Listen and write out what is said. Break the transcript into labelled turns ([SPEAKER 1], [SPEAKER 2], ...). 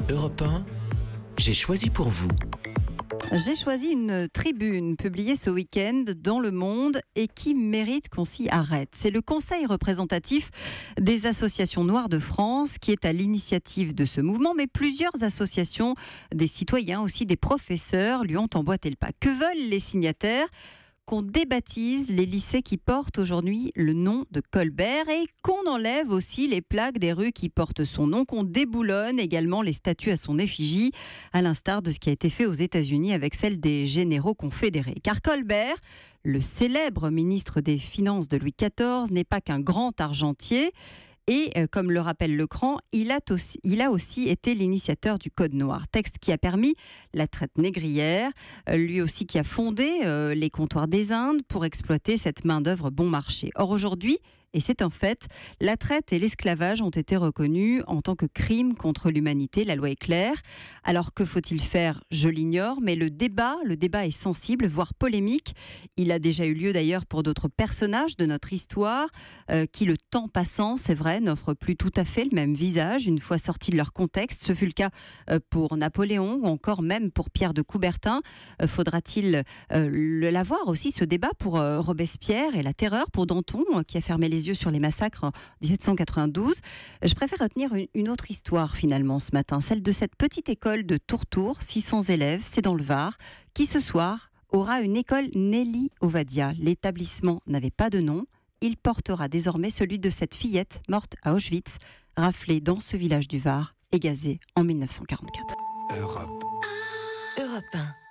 [SPEAKER 1] Europe 1, j'ai choisi pour vous.
[SPEAKER 2] J'ai choisi une tribune publiée ce week-end dans Le Monde et qui mérite qu'on s'y arrête. C'est le Conseil représentatif des associations noires de France qui est à l'initiative de ce mouvement, mais plusieurs associations, des citoyens aussi, des professeurs lui ont emboîté le pas. Que veulent les signataires ? Qu'on débaptise les lycées qui portent aujourd'hui le nom de Colbert et qu'on enlève aussi les plaques des rues qui portent son nom, qu'on déboulonne également les statues à son effigie, à l'instar de ce qui a été fait aux États-Unis avec celle des généraux confédérés. Car Colbert, le célèbre ministre des Finances de Louis XIV, n'est pas qu'un grand argentier. Et comme le rappelle Lecran, il a aussi été l'initiateur du Code noir, texte qui a permis la traite négrière, lui aussi qui a fondé les comptoirs des Indes pour exploiter cette main-d'œuvre bon marché. Or aujourd'hui, et c'est un fait, la traite et l'esclavage ont été reconnus en tant que crimes contre l'humanité. La loi est claire. Alors que faut-il faire ? Je l'ignore, mais le débat est sensible, voire polémique. Il a déjà eu lieu d'ailleurs pour d'autres personnages de notre histoire qui, le temps passant, c'est vrai, n'offrent plus tout à fait le même visage une fois sortis de leur contexte. Ce fut le cas pour Napoléon ou encore même pour Pierre de Coubertin. Faudra-t-il l'avoir aussi, ce débat, pour Robespierre et la terreur pour Danton qui a fermé les yeux sur les massacres en 1792. Je préfère retenir une autre histoire finalement ce matin, celle de cette petite école de Tourtour, 600 élèves, c'est dans le Var, qui ce soir aura une école Nelly Ovadia. L'établissement n'avait pas de nom, il portera désormais celui de cette fillette morte à Auschwitz, raflée dans ce village du Var et gazée en 1944.
[SPEAKER 1] Europe
[SPEAKER 3] 1.